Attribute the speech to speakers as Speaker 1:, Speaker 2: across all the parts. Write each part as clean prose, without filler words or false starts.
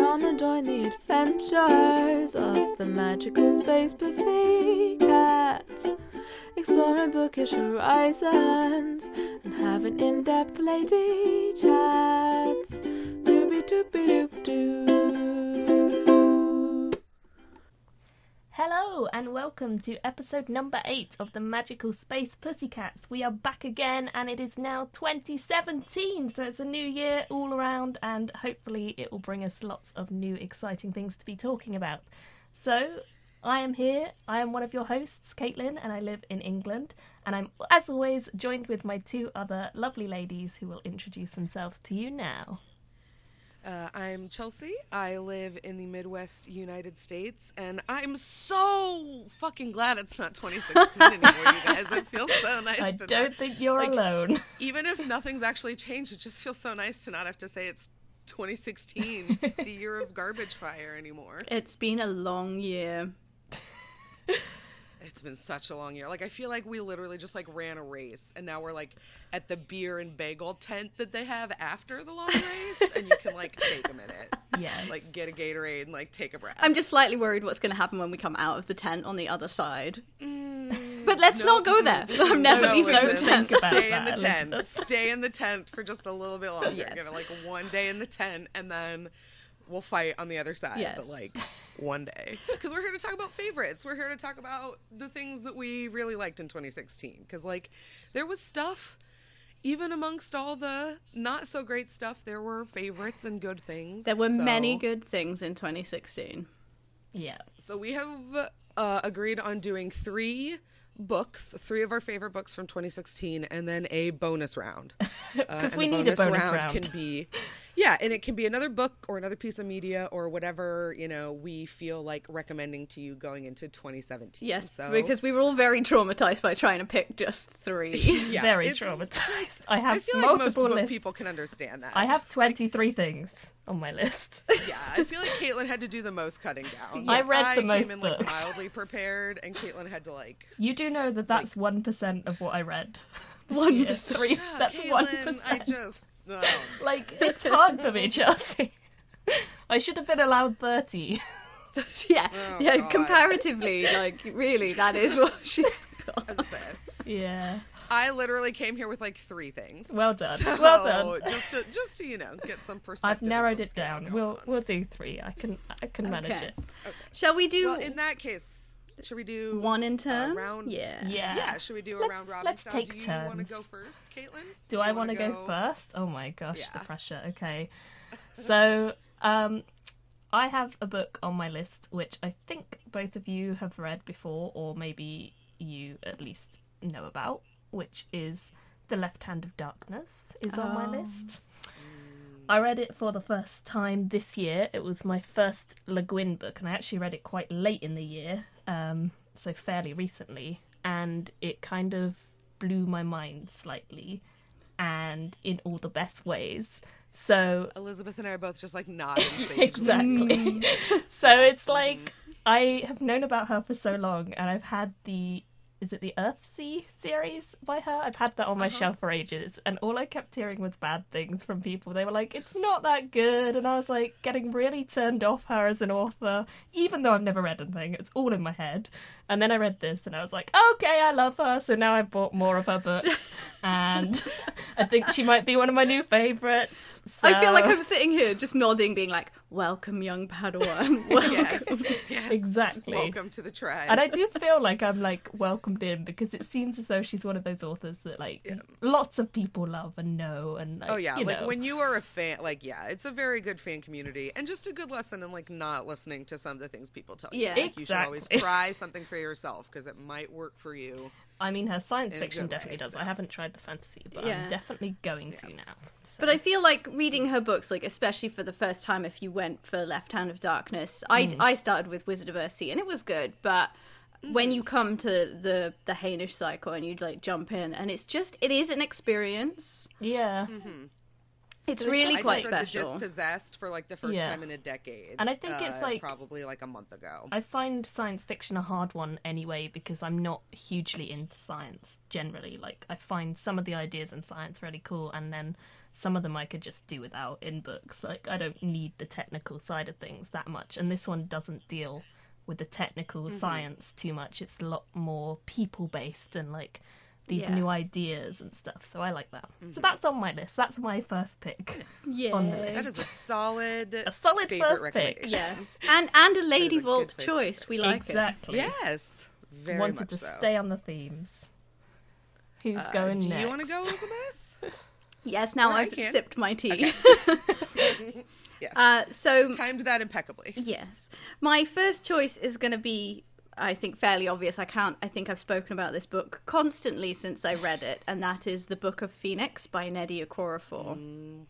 Speaker 1: Gonna join the adventures of the Magical Space Pussycats, exploring bookish horizons and having in-depth lady chats. Doobie-doobie-doop-doo.
Speaker 2: Hello and welcome to episode number 8 of the Magical Space Pussycats. We are back again and it is now 2017, so it's a new year all around and hopefully it will bring us lots of new exciting things to be talking about. So, I am here, I am one of your hosts, Kaitlin, and I live in England, and I'm as always joined with my two other lovely ladies who will introduce themselves to you now.
Speaker 3: I'm Chelsea. I live in the Midwest United States, and I'm so fucking glad it's not 2016 anymore, you guys. It feels so nice.
Speaker 2: I don't think you're alone.
Speaker 3: Even if nothing's actually changed, it just feels so nice to not have to say it's 2016, the year of garbage fire anymore.
Speaker 1: It's been a long year.
Speaker 3: It's been such a long year. Like, I feel like we literally just, like, ran a race, and now we're, like, at the beer and bagel tent that they have after the long race, and you can, like, take a minute.
Speaker 2: Yeah.
Speaker 3: Like, get a Gatorade and, like, take a breath.
Speaker 1: I'm just slightly worried what's going to happen when we come out of the tent on the other side.
Speaker 3: But
Speaker 1: let's not go there. I'm definitely so
Speaker 2: think about
Speaker 3: Stay
Speaker 2: that,
Speaker 3: in the tent. Stay in the tent for just a little bit longer.
Speaker 1: Yes.
Speaker 3: Give it, like, one day in the tent, and then we'll fight on the other side.
Speaker 1: Yes.
Speaker 3: But, like, one day. Because we're here to talk about favorites. We're here to talk about the things that we really liked in 2016. Because, like, there was stuff, even amongst all the not-so-great stuff, there were favorites and good things.
Speaker 1: There were many good things in 2016.
Speaker 2: Yeah.
Speaker 3: So we have agreed on doing three of our favorite books from 2016, and then a bonus round.
Speaker 2: Because we need a bonus round.
Speaker 3: Can be, yeah, and it can be another book or another piece of media or whatever, you know, we feel like recommending to you going into 2017.
Speaker 1: Yes,
Speaker 3: so,
Speaker 1: because we were all very traumatized by trying to pick just three.
Speaker 3: Yeah,
Speaker 2: very traumatized. I
Speaker 3: feel like most
Speaker 2: multiple
Speaker 3: book people can understand that.
Speaker 2: I have 23 things on my list.
Speaker 3: Yeah, I feel like Kaitlin had to do the most cutting down.
Speaker 2: I read the most
Speaker 3: came in,
Speaker 2: books.
Speaker 3: like, mildly prepared, and Kaitlin had to, like...
Speaker 2: You do know that that's 1% of what I read.
Speaker 1: 1%.
Speaker 2: That's
Speaker 3: Kaitlin,
Speaker 2: 1%.
Speaker 3: I just... No.
Speaker 2: Like, it's hard for me, Chelsea. I should have been allowed 30.
Speaker 1: Yeah,
Speaker 3: Oh,
Speaker 1: yeah.
Speaker 3: God.
Speaker 1: Comparatively, like, really, that is what she's got.
Speaker 3: That's sad.
Speaker 2: Yeah.
Speaker 3: I literally came here with, like, 3 things.
Speaker 2: Well done.
Speaker 3: So,
Speaker 2: Well done.
Speaker 3: Just to, you know, get some perspective.
Speaker 2: I've narrowed
Speaker 3: of what's
Speaker 2: it down.
Speaker 3: going on.
Speaker 2: We'll do 3. I can manage
Speaker 1: Okay.
Speaker 2: it.
Speaker 3: Okay.
Speaker 1: Shall we do
Speaker 3: Well, in that case, should we do
Speaker 1: one in turn?
Speaker 3: round?
Speaker 1: Yeah.
Speaker 3: Yeah. Should we do a round robin
Speaker 2: let's
Speaker 3: style?
Speaker 2: take
Speaker 3: Do you
Speaker 2: turns.
Speaker 3: want to go first, Kaitlin?
Speaker 2: Do I want to go first? Oh my gosh,
Speaker 3: Yeah.
Speaker 2: the pressure. Okay. So, I have a book on my list which I think both of you have read before, or maybe you at least know about, which is The Left Hand of Darkness is on my list. I read it for the first time this year. It was my first Guin book, and I actually read it quite late in the year, so fairly recently, and it kind of blew my mind slightly, and in all the best ways. So
Speaker 3: Elizabeth and I are both just, like, nodding.
Speaker 2: exactly. So it's like, I have known about her for so long, and I've had the Earthsea series by her? I've had that on my shelf for ages, and all I kept hearing was bad things from people. They were like, it's not that good, and I was like getting really turned off her as an author, even though I've never read anything. It's all in my head. And then I read this, and I was like, okay, I love her, so now I've bought more of her books, and I think she might be one of my new favourites. So...
Speaker 1: I feel like I'm sitting here just nodding, being like, welcome, young Padawan. Welcome.
Speaker 3: Yes.
Speaker 2: Exactly.
Speaker 3: Welcome to the tribe.
Speaker 2: And I do feel like I'm, like, welcomed in, because it seems as though she's one of those authors that, like, lots of people love and know, and, like, you
Speaker 3: like,
Speaker 2: know.
Speaker 3: when you are a fan, like, it's a very good fan community, and just a good lesson in, like, not listening to some of the things people tell you.
Speaker 1: Yeah.
Speaker 3: Like, you should always try something for yourself, because it might work for you.
Speaker 2: I mean, her science
Speaker 3: In a
Speaker 2: fiction
Speaker 3: good
Speaker 2: definitely
Speaker 3: way,
Speaker 2: does.
Speaker 3: so.
Speaker 2: I haven't tried the fantasy, but
Speaker 1: Yeah.
Speaker 2: I'm definitely going to now. So.
Speaker 1: But I feel like reading her books, like, especially for the first time, if you went for Left Hand of Darkness, I started with Wizard of Earthsea, and it was good, but when you come to the Hainish cycle and you, like, jump in, and it is an experience.
Speaker 2: Yeah.
Speaker 3: Mm-hmm.
Speaker 1: It's really quite
Speaker 3: I just
Speaker 1: special.
Speaker 3: read The Dispossessed for, like, the first time in a decade.
Speaker 2: And I think it's, like...
Speaker 3: probably, like, a month ago.
Speaker 2: I find science fiction a hard one anyway, because I'm not hugely into science, generally. Like, I find some of the ideas in science really cool, and then some of them I could just do without in books. Like, I don't need the technical side of things that much, and this one doesn't deal with the technical science too much. It's a lot more people-based and, like, these new ideas and stuff, so I like that. So that's on my list. That's my first pick on the list.
Speaker 3: That is a solid
Speaker 2: first pick.
Speaker 1: Yes. And a Lady Vault choice. We like it.
Speaker 2: Exactly.
Speaker 3: Yes. Very
Speaker 2: Wanted
Speaker 3: much
Speaker 2: to
Speaker 3: so.
Speaker 2: stay on the themes. Who's going next?
Speaker 3: Do you want to go, Elizabeth?
Speaker 1: Yes, now I've
Speaker 3: can.
Speaker 1: sipped my tea.
Speaker 3: Okay. Yes.
Speaker 1: So
Speaker 3: timed that impeccably.
Speaker 1: yes. My first choice is going to be, I think, fairly obvious. I think I've spoken about this book constantly since I read it, and that is The Book of Phoenix by Nnedi Okorafor.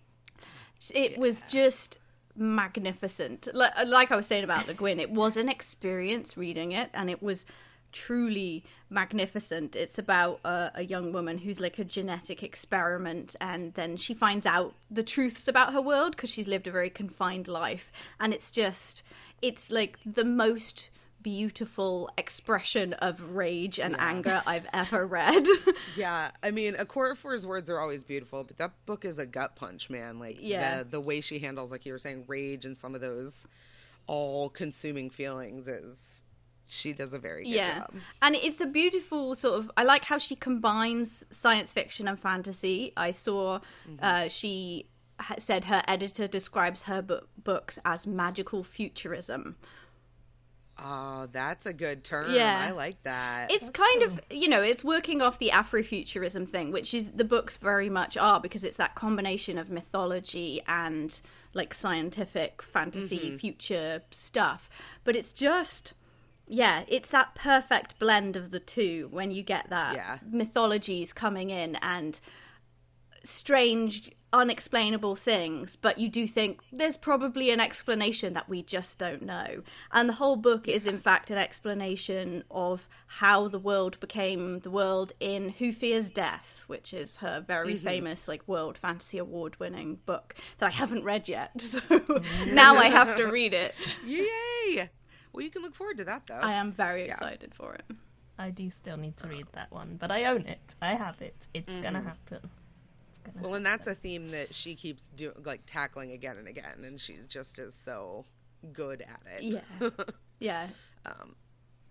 Speaker 1: It was just magnificent. Like I was saying about the Guin, it was an experience reading it, and it was truly magnificent. It's about a young woman who's like a genetic experiment, and then she finds out the truths about her world because she's lived a very confined life, and it's like the most beautiful expression of rage and anger I've ever read.
Speaker 3: Yeah, I mean, Okorafor's words are always beautiful, but that book is a gut punch, man. Like, the way she handles, like you were saying, rage and some of those all-consuming feelings she does a very good job.
Speaker 1: And it's a beautiful sort of, I like how she combines science fiction and fantasy. I saw she said her editor describes her books as magical futurism.
Speaker 3: Oh, that's a good term.
Speaker 1: Yeah.
Speaker 3: I like that.
Speaker 1: It's kind of, it's working off the Afrofuturism thing, which is the books very much are, because it's that combination of mythology and like scientific fantasy future stuff. But it's just, it's that perfect blend of the two when you get that mythologies coming in and strange, unexplainable things, but you do think there's probably an explanation that we just don't know. And the whole book is in fact an explanation of how the world became the world in Who Fears Death, which is her very famous like World Fantasy Award winning book that I haven't read yet. So now I have to read it.
Speaker 3: Yay! Well, you can look forward to that though.
Speaker 1: I am very excited for it.
Speaker 2: I do still need to read that one, but I own it. I have it. It's gonna happen.
Speaker 3: Well, and that's a theme that she keeps tackling again and again, and she's just is so good at it.
Speaker 1: Yeah.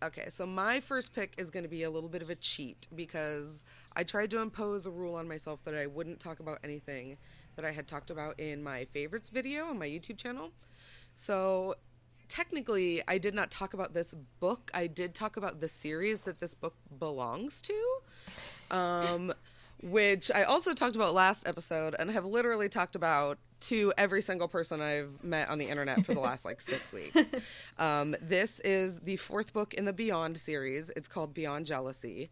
Speaker 3: Okay, so my first pick is going to be a little bit of a cheat because I tried to impose a rule on myself that I wouldn't talk about anything that I had talked about in my favorites video on my YouTube channel. So technically, I did not talk about this book. I did talk about the series that this book belongs to. Which I also talked about last episode and have literally talked about to every single person I've met on the internet for the last 6 weeks. This is the fourth book in the Beyond series. It's called Beyond Jealousy.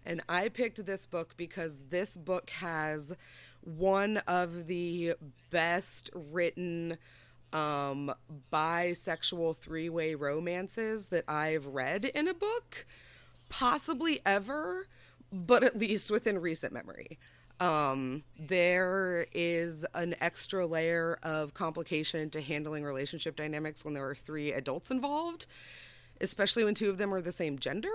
Speaker 3: And I picked this book because this book has one of the best written bisexual three-way romances that I've read in a book, possibly ever, but at least within recent memory. There is an extra layer of complication to handling relationship dynamics when there are three adults involved, especially when two of them are the same gender.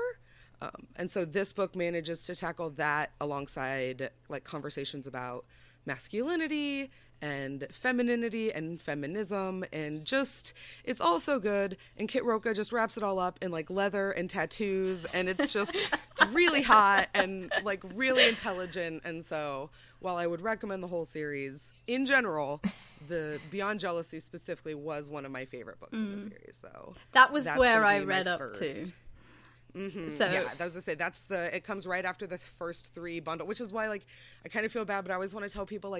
Speaker 3: And so this book manages to tackle that alongside conversations about masculinity and femininity and feminism, and just, it's all so good. And Kit Rocha just wraps it all up in leather and tattoos, and it's just it's really hot and really intelligent. And so while I would recommend the whole series in general, the Beyond Jealousy specifically was one of my favorite books in the series. So
Speaker 1: that was where I read up
Speaker 3: first.
Speaker 1: to.
Speaker 3: So yeah, that was to say it comes right after the first three bundle, which is why I kind of feel bad, but I always want to tell people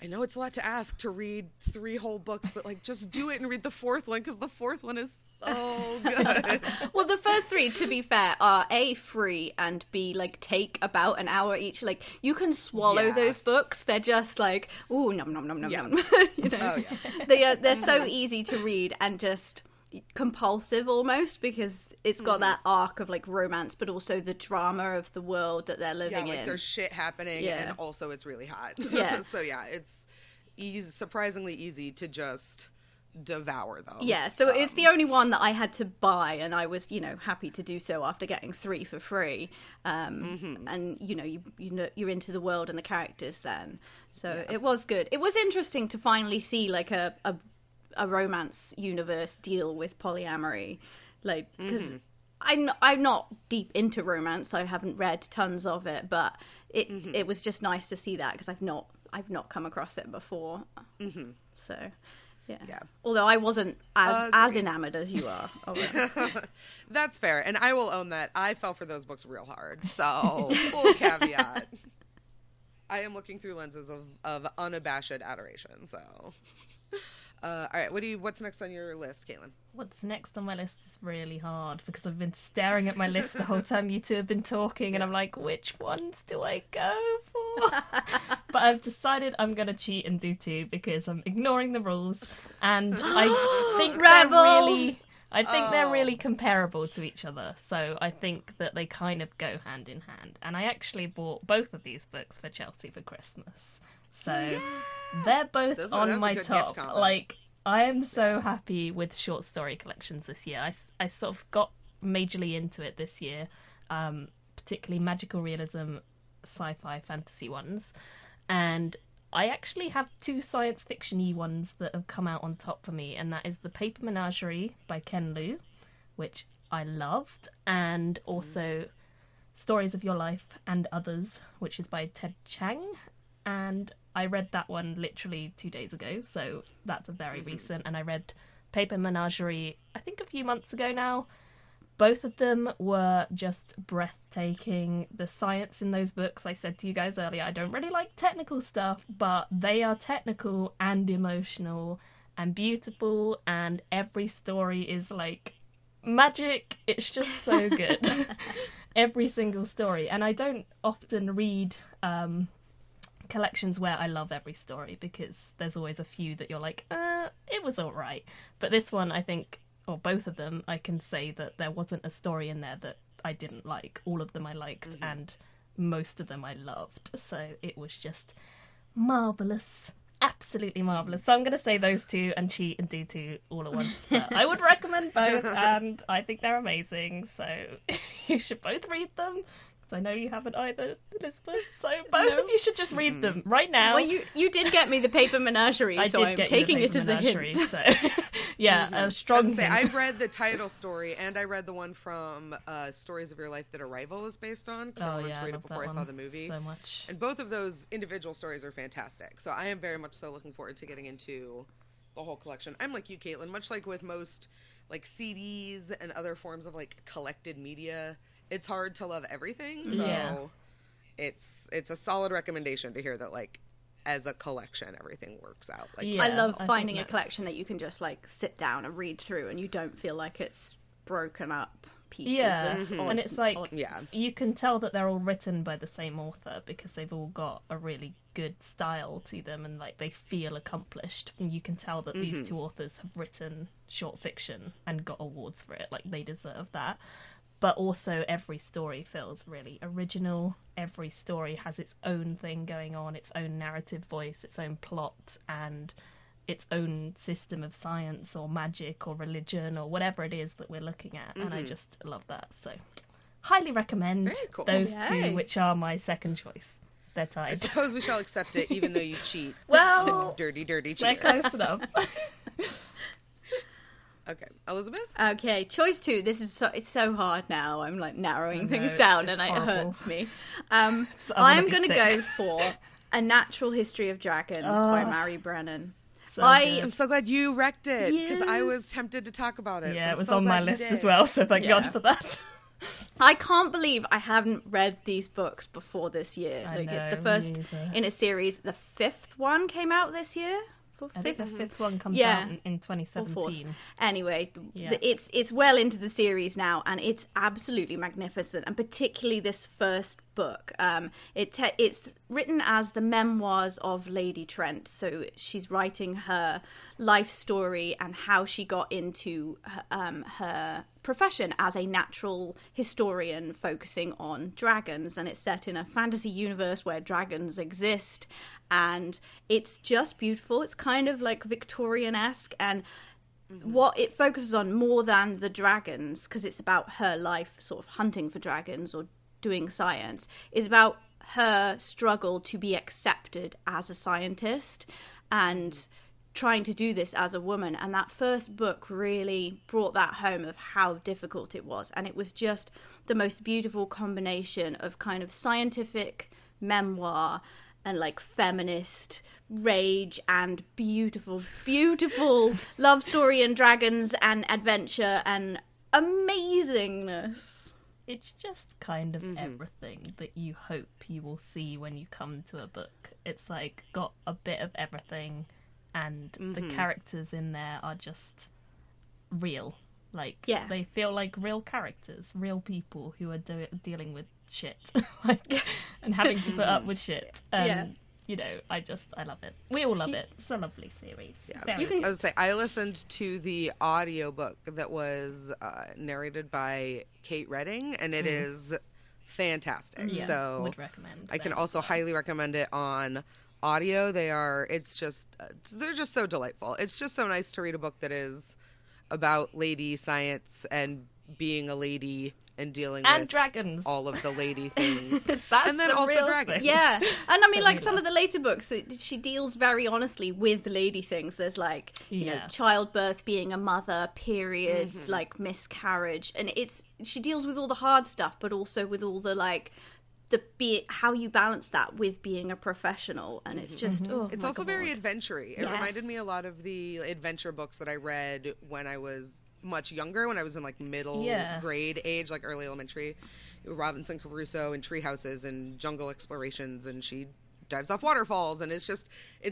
Speaker 3: I know it's a lot to ask to read 3 whole books, but just do it and read the fourth one because the fourth one is so good.
Speaker 1: Well, the first 3, to be fair, are A, free, and B, take about an hour each. You can swallow those books. They're just ooh, nom nom nom nom nom.
Speaker 3: Oh yeah.
Speaker 1: They're so easy to read and just compulsive almost, because it's got that arc of romance, but also the drama of the world that they're living in.
Speaker 3: There's shit happening, and also it's really hot.
Speaker 1: Yeah.
Speaker 3: So yeah, it's surprisingly easy to just devour them.
Speaker 1: Yeah, so it's the only one that I had to buy, and I was, happy to do so after getting 3 for free. And you're into the world and the characters then, so it was good. It was interesting to finally see like a romance universe deal with polyamory, like because I'm not deep into romance. I haven't read tons of it, but it was just nice to see that because I've not come across it before. So. Yeah. Although I wasn't as enamored as you are.
Speaker 3: That's fair, and I will own that. I fell for those books real hard, so full caveat. I am looking through lenses of unabashed adoration. So, all right, what's next on your list, Caitlin?
Speaker 2: What's next on my list is really hard because I've been staring at my list the whole time you two have been talking, and I'm like, which ones do I go for? But I've decided I'm going to cheat and do 2 because I'm ignoring the rules, and I think they're really comparable to each other. So I think that they kind of go hand in hand. And I actually bought both of these books for Chelsea for Christmas. So they're both on my top. Like, I am so happy with short story collections this year. I sort of got majorly into it this year, particularly magical realism, sci-fi, fantasy ones. And I actually have 2 science fiction-y ones that have come out on top for me, and that is The Paper Menagerie by Ken Liu, which I loved, and also Stories of Your Life and Others, which is by Ted Chiang, and I read that one literally 2 days ago, so that's a very recent, and I read Paper Menagerie, I think a few months ago now. Both of them were just breathtaking. The science in those books, I said to you guys earlier, I don't really like technical stuff, but they are technical and emotional and beautiful, and every story is like magic. It's just so good. Every single story. And I don't often read collections where I love every story, because there's always a few that you're like, it was alright. But this one, I think, or both of them, I can say that there wasn't a story in there that I didn't like. All of them I liked, and most of them I loved. So it was just marvellous. Absolutely marvellous. So I'm going to say those 2 and cheat and do 2 all at once. But I would recommend both, and I think they're amazing. So you should both read them. I know you haven't either, Elizabeth, so both of you should just read them right now.
Speaker 1: Well, you did get me The Paper Menagerie, so I'm taking it as a hint. So.
Speaker 2: Yeah, a strong hint.
Speaker 3: I've read the title story, and I read the one from Stories of Your Life that Arrival is based on, because I wanted to read it before I saw the movie.
Speaker 2: So much.
Speaker 3: And both of those individual stories are fantastic, so I am very much so looking forward to getting into the whole collection. I'm like you, Caitlin, much like with most like CDs and other forms of like collected media, it's hard to love everything, so it's a solid recommendation to hear that, like, as a collection, everything works out. Like,
Speaker 1: I love finding a collection that you can just, like, sit down and read through, and you don't feel like it's broken up pieces.
Speaker 2: Yeah, and it's like, you can tell that they're all written by the same author, because they've all got a really good style to them, and, like, they feel accomplished. And you can tell that these 2 authors have written short fiction and got awards for it. Like, they deserve that. But also every story feels really original. Every story has its own thing going on, its own narrative voice, its own plot, and its own system of science or magic or religion or whatever it is that we're looking at. And I just love that. So highly recommend those 2, which are my second choice. They're tied.
Speaker 3: I suppose we shall accept it, even though you cheat.
Speaker 2: Well,
Speaker 3: dirty cheater.
Speaker 2: They're close enough.
Speaker 3: Okay, Elizabeth?
Speaker 1: Okay, choice 2. This is it's so hard now. I'm like narrowing things down, and it hurts me. I'm going to go for A Natural History of Dragons by Mary Brennan.
Speaker 3: I'm so glad you wrecked it, because I was tempted to talk about it.
Speaker 2: Yeah, it was on my list as well, so thank God for that.
Speaker 1: I can't believe I haven't read these books before this year. It's the first in a series. The 5th one came out this year.
Speaker 2: I think the 5th one comes out in 2017.
Speaker 1: Anyway, it's well into the series now, and it's absolutely magnificent. And particularly this first book. It's written as the memoirs of Lady Trent, so she's writing her life story and how she got into her profession as a natural historian focusing on dragons, and it's set in a fantasy universe where dragons exist, and it's just beautiful. It's kind of like Victorian-esque, and what it focuses on more than the dragons, because it's about her life sort of hunting for dragons or doing science, is about her struggle to be accepted as a scientist and trying to do this as a woman. And that first book really brought that home of how difficult it was, and it was just the most beautiful combination of kind of scientific memoir and like feminist rage and beautiful love story and dragons and adventure and amazingness.
Speaker 2: It's just kind of everything that you hope you will see when you come to a book. It's like got a bit of everything, and the characters in there are just real. Like, they feel like real characters, real people who are dealing with shit, and having to put up with shit. You know, I love it. We all love it. It's a lovely series. Yeah.
Speaker 3: I would say I listened to the audiobook that was narrated by Kate Redding, and it is fantastic.
Speaker 2: Yeah,
Speaker 3: so
Speaker 2: would recommend.
Speaker 3: I can also highly recommend it on audio. They're just so delightful. It's just so nice to read a book that is about lady science and being a lady and dealing with
Speaker 2: dragons,
Speaker 3: all of the lady things.
Speaker 2: And
Speaker 3: then also dragons.
Speaker 1: Yeah. And I mean, like, some of the later books, she deals very honestly with lady things. There's like, you know, childbirth, being a mother, periods, like miscarriage, and she deals with all the hard stuff, but also with all the like how you balance that with being a professional, and it's just
Speaker 3: it's also very adventure-y. It reminded me a lot of the adventure books that I read when I was much younger, when I was in like middle grade age, like early elementary. Robinson Crusoe and tree houses and jungle explorations, and she dives off waterfalls, and it's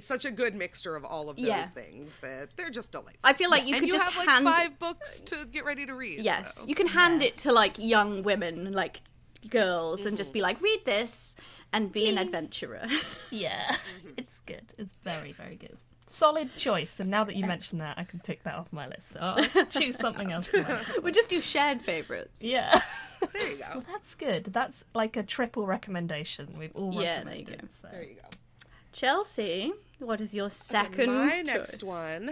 Speaker 3: such a good mixture of all of those things that they're just delightful.
Speaker 1: I feel like you could just
Speaker 3: have like 5 books to get ready to read.
Speaker 1: Yes,
Speaker 3: so.
Speaker 1: you can hand it to like young women, like girls, and just be like, read this and be an adventurer.
Speaker 2: It's good. It's very, very good. Solid choice, and now that you mention that, I can tick that off my list. So I'll choose something else.
Speaker 1: We'll just do shared favourites.
Speaker 2: Yeah.
Speaker 3: There you go.
Speaker 2: Well, that's good. That's like a triple recommendation. We've all recommended.
Speaker 1: There you go.
Speaker 2: So.
Speaker 3: There you go.
Speaker 1: Chelsea, what is your second
Speaker 3: my
Speaker 1: choice?
Speaker 3: next one?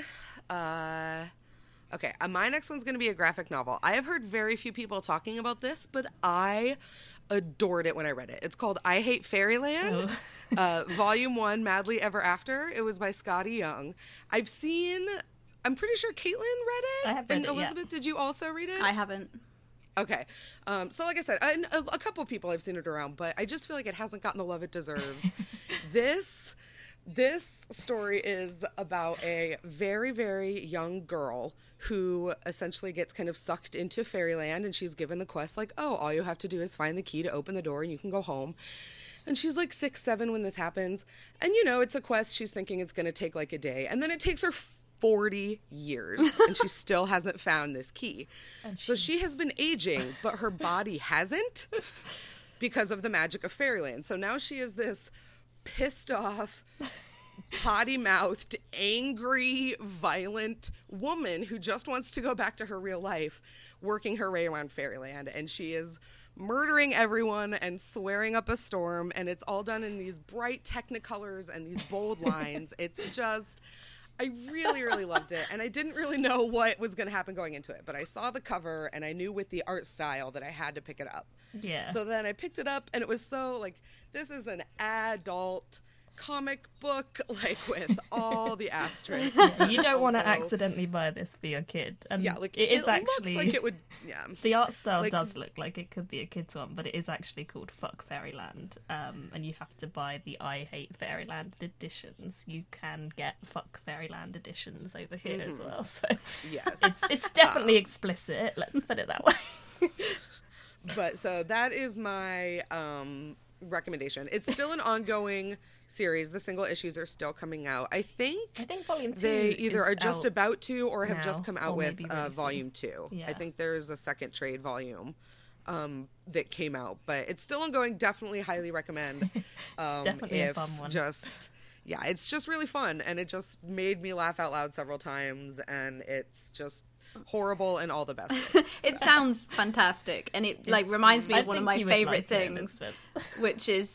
Speaker 3: Okay, my next one's going to be a graphic novel. I have heard very few people talking about this, but I adored it when I read it. It's called I Hate Fairyland. Volume 1, Madly Ever After. It was by Skottie Young. I'm pretty sure Kaitlin read it.
Speaker 2: I have read
Speaker 3: and
Speaker 2: it,
Speaker 3: Elizabeth, did you also read it?
Speaker 1: I haven't.
Speaker 3: Okay. So like I said, a couple of people I've seen it around, but I just feel like it hasn't gotten the love it deserves. This story is about a very, very young girl who essentially gets kind of sucked into Fairyland, and she's given the quest like, oh, all you have to do is find the key to open the door and you can go home. And she's like 6, 7 when this happens. And, you know, it's a quest she's thinking it's going to take like a day. And then it takes her 40 years, and she still hasn't found this key. So she has been aging, but her body hasn't because of the magic of Fairyland. So now she is this pissed off, potty-mouthed, angry, violent woman who just wants to go back to her real life, working her way around Fairyland. And she is murdering everyone and swearing up a storm, and it's all done in these bright technicolors and these bold lines. It's just, I really, really loved it, and I didn't really know what was going to happen going into it, but I saw the cover, and I knew with the art style that I had to pick it up.
Speaker 2: Yeah.
Speaker 3: So then I picked it up, and it was so, like, this is an adult comic book, like, with all the asterisks.
Speaker 2: You don't want to accidentally buy this for your kid. And
Speaker 3: yeah, like,
Speaker 2: it is actually
Speaker 3: looks like it would, yeah.
Speaker 2: The art style does look like it could be a kid's one, but it is actually called Fuck Fairyland, and you have to buy the I Hate Fairyland editions. You can get Fuck Fairyland editions over here as well, so
Speaker 3: yes.
Speaker 2: it's definitely explicit, let's put it that way.
Speaker 3: But, so, that is my recommendation. It's still an ongoing series. The single issues are still coming out. I think
Speaker 2: volume 2
Speaker 3: they either are just
Speaker 2: out
Speaker 3: about to or have
Speaker 2: now,
Speaker 3: just come out with
Speaker 2: really
Speaker 3: volume 2.
Speaker 2: Yeah.
Speaker 3: I think there's a second trade volume that came out, but it's still ongoing. Definitely highly recommend.
Speaker 2: Definitely a fun one.
Speaker 3: Yeah, it's just really fun, and it just made me laugh out loud several times, and it's just horrible in all the best ways.
Speaker 1: It sounds fantastic, and it reminds me of one of my favorite things, which is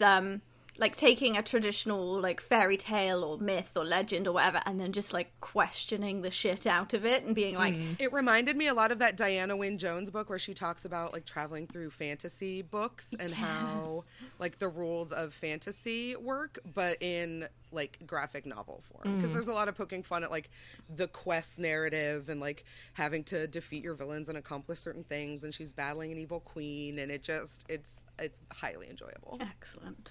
Speaker 1: like taking a traditional like fairy tale or myth or legend or whatever, and then just like questioning the shit out of it and being like,
Speaker 3: it reminded me a lot of that Diana Wynne Jones book where she talks about like traveling through fantasy books and how like the rules of fantasy work, but in like graphic novel form, because there's a lot of poking fun at like the quest narrative and like having to defeat your villains and accomplish certain things, and she's battling an evil queen, and it's highly enjoyable.
Speaker 1: Excellent.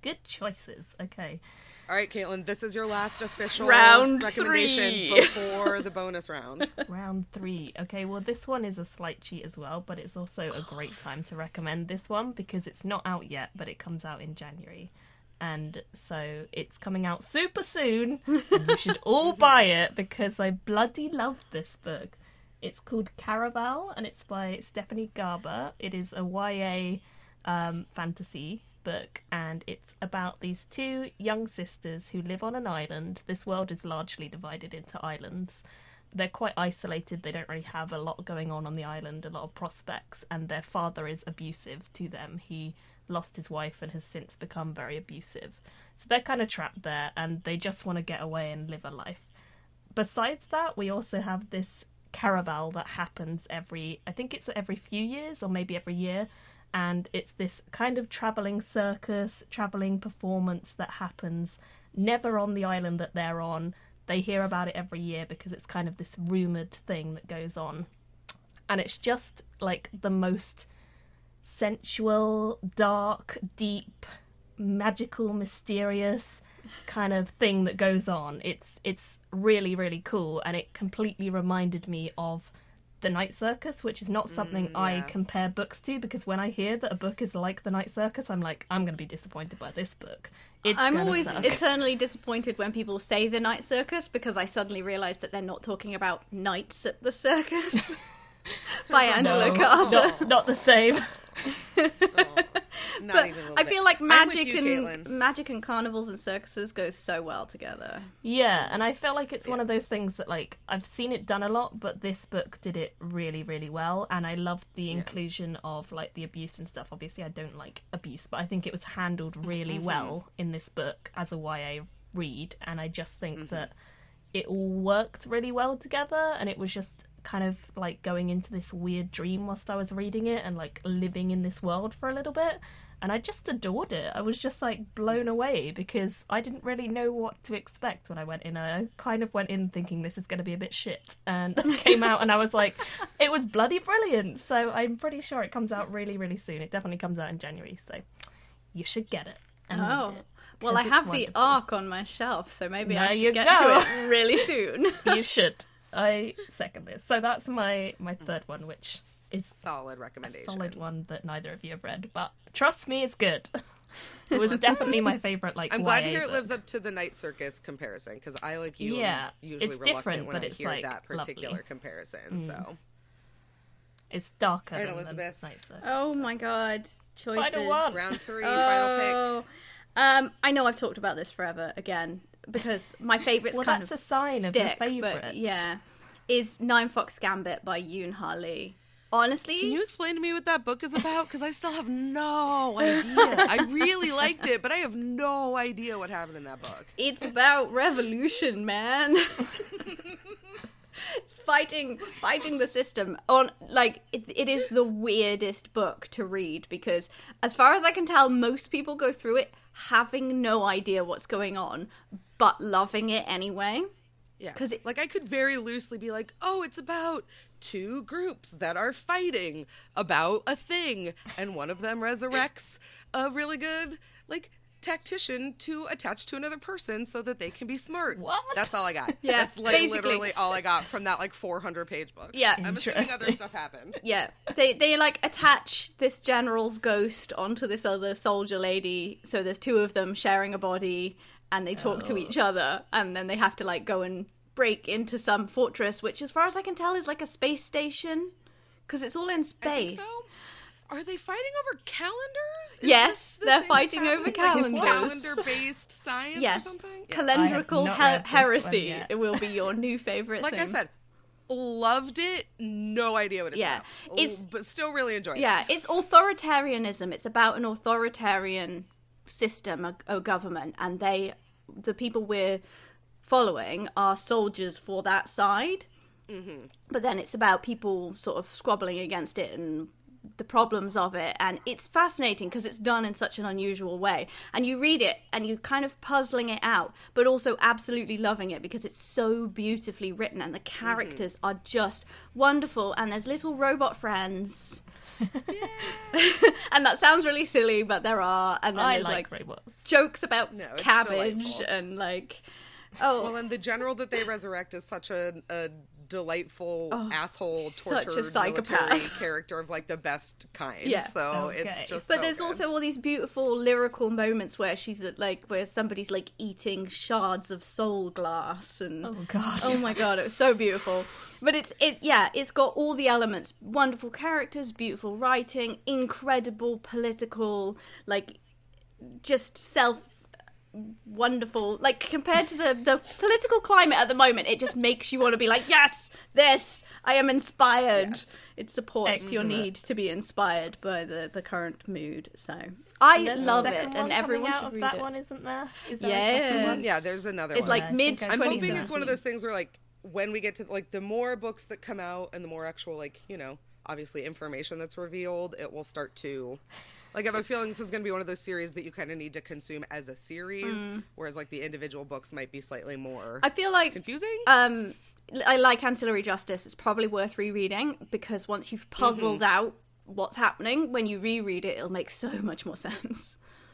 Speaker 2: Good choices. Okay.
Speaker 3: All right, Kaitlin, this is your last official
Speaker 1: round
Speaker 3: recommendation
Speaker 1: 3
Speaker 3: before the bonus round.
Speaker 2: Round 3. Okay, well, this one is a slight cheat as well, but it's also a great time to recommend this one because it's not out yet, but it comes out in January. And so it's coming out super soon, and you should all buy it because I bloody love this book. It's called Caravelle, and it's by Stephanie Garber. It is a YA fantasy book, and it's about these 2 young sisters who live on an island. This world is largely divided into islands. They're quite isolated. They don't really have a lot going on the island, a lot of prospects, and their father is abusive to them. He lost his wife and has since become very abusive. So they're kind of trapped there, and they just want to get away and live a life. Besides that, we also have this Caravelle that happens every few years or maybe every year, and it's this kind of travelling circus, travelling performance that happens never on the island that they're on. They hear about it every year because it's kind of this rumoured thing that goes on. And it's just like the most sensual, dark, deep, magical, mysterious kind of thing that goes on. It's really, really cool, and it completely reminded me of The Night Circus, which is not something I compare books to, because when I hear that a book is like The Night Circus, I'm like, I'm going to be disappointed by this book.
Speaker 1: I'm always eternally disappointed when people say The Night Circus, because I suddenly realise that they're not talking about Knights at the Circus by Angela Carter.
Speaker 2: Not the same.
Speaker 1: But I feel like magic and carnivals and circuses go so well together.
Speaker 2: Yeah, and I feel like it's one of those things that, like, I've seen it done a lot, but this book did it really, really well, and I loved the inclusion of, like, the abuse and stuff. Obviously, I don't like abuse, but I think it was handled really well in this book as a YA read, and I just think that it all worked really well together, and it was just kind of like going into this weird dream whilst I was reading it and like living in this world for a little bit, and I just adored it. I was just like blown away because I didn't really know what to expect when I went in. I kind of went in thinking this is going to be a bit shit, and came out and I was like, it was bloody brilliant. So I'm pretty sure it comes out really, really soon. It definitely comes out in January, so you should get it and read it.
Speaker 1: Well, I have the ARC on my shelf, so maybe I should get
Speaker 2: to
Speaker 1: it really soon.
Speaker 2: You should. I second this. So that's my third one, which is
Speaker 3: solid recommendation.
Speaker 2: A solid one that neither of you have read, but trust me, it's good. It was definitely my favorite. Like,
Speaker 3: I'm glad to
Speaker 2: YA
Speaker 3: hear it
Speaker 2: book.
Speaker 3: lives up to the Night Circus comparison, because I, like you,
Speaker 2: yeah,
Speaker 3: usually
Speaker 2: it's
Speaker 3: reluctant when
Speaker 2: but
Speaker 3: I
Speaker 2: it's
Speaker 3: hear
Speaker 2: like
Speaker 3: that particular
Speaker 2: lovely.
Speaker 3: comparison. So
Speaker 2: it's darker
Speaker 3: right,
Speaker 2: than
Speaker 3: Elizabeth.
Speaker 2: the Night Circus.
Speaker 1: Oh my God, choices.
Speaker 2: Final one.
Speaker 3: Round 3, final pick.
Speaker 1: I know I've talked about this forever again because my favourite's
Speaker 2: well,
Speaker 1: kind
Speaker 2: that's
Speaker 1: of
Speaker 2: a sign of your
Speaker 1: stick,
Speaker 2: favourite.
Speaker 1: but yeah, is Ninefox Gambit by Yoon Hurley. Honestly,
Speaker 3: can you explain to me what that book is about? Because I still have no idea. I really liked it, but I have no idea what happened in that book.
Speaker 1: It's about revolution, man. It's fighting the system. It is the weirdest book to read because, as far as I can tell, most people go through it having no idea what's going on, but loving it anyway.
Speaker 3: Yeah, because I could very loosely be like, oh, it's about 2 groups that are fighting about a thing, and one of them resurrects a really good, tactician to attach to another person so that they can be smart.
Speaker 2: What?
Speaker 3: That's all I got.
Speaker 1: Yeah,
Speaker 3: that's literally all I got from that 400-page book.
Speaker 1: Yeah,
Speaker 3: I'm assuming other stuff happened.
Speaker 1: Yeah, they attach this general's ghost onto this other soldier lady, so there's 2 of them sharing a body, and they talk to each other, and then they have to go and break into some fortress, which, as far as I can tell, is like a space station, because it's all in
Speaker 3: I
Speaker 1: space.
Speaker 3: think so. Are they fighting over calendars?
Speaker 1: Yes, they're fighting over calendars.
Speaker 3: Like calendar-based science
Speaker 1: yes.
Speaker 3: or something?
Speaker 1: Yeah. Calendrical heresy. It will be your new favorite
Speaker 3: like
Speaker 1: thing.
Speaker 3: I said, loved it. No idea what it's about. But still really enjoyed it.
Speaker 1: Yeah, it's authoritarianism. It's about an authoritarian system, a government, and the people we're following are soldiers for that side. Mm-hmm. But then it's about people sort of squabbling against it and the problems of it, and it's fascinating because it's done in such an unusual way, and you read it and you're kind of puzzling it out, but also absolutely loving it because it's so beautifully written and the characters are just wonderful, and there's little robot friends. And that sounds really silly, but there are, and then there's like
Speaker 2: robots.
Speaker 1: Jokes about cabbage
Speaker 3: delightful.
Speaker 1: And like
Speaker 3: well, and the general that they resurrect is such a delightful asshole, tortured military character of like the best kind. Yeah. So it's just.
Speaker 1: But there's also all these beautiful lyrical moments where she's where somebody's like eating shards of soul glass and.
Speaker 2: Oh god.
Speaker 1: Oh my god, it was so beautiful. But it's got all the elements: wonderful characters, beautiful writing, incredible political, like, just wonderful, like, compared to the political climate at the moment, it just makes you want to be like, yes, I am inspired. Yes. It supports your need to be inspired by the current mood. So I love it, and everyone should read
Speaker 2: that
Speaker 1: it.
Speaker 2: One, isn't there? Is
Speaker 1: there a second one?
Speaker 3: Yeah, there's another
Speaker 1: it's
Speaker 3: one.
Speaker 1: It's like mid.
Speaker 3: I'm hoping it's one of those things where, like, when we get to, like, the more books that come out and the more actual, like, you know, obviously information that's revealed, it will start to. Like, I have a feeling this is going to be one of those series that you kind of need to consume as a series, whereas, like, the individual books might be slightly more
Speaker 1: I feel like
Speaker 3: confusing.
Speaker 1: I like Ancillary Justice. It's probably worth rereading, because once you've puzzled out what's happening, when you reread it, it'll make so much more sense.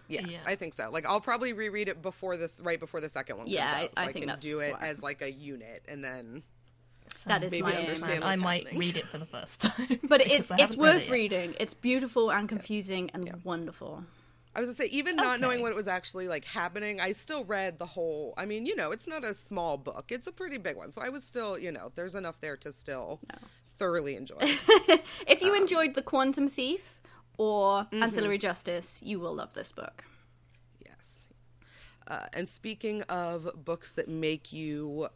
Speaker 3: Yeah, I think so. Like, I'll probably reread it right before the second one comes out, so I think I can do it as, like, a unit, and then...
Speaker 1: That is my
Speaker 3: aim.
Speaker 2: I might read it for the first time.
Speaker 1: But it's worth reading. It's beautiful and confusing and wonderful.
Speaker 3: I was going to say, even not knowing what was actually, like, happening, I still read the whole... I mean, you know, it's not a small book. It's a pretty big one. So I was still, you know, there's enough there to still thoroughly enjoy.
Speaker 1: If you enjoyed The Quantum Thief or Ancillary Justice, you will love this book.
Speaker 3: And speaking of books that make you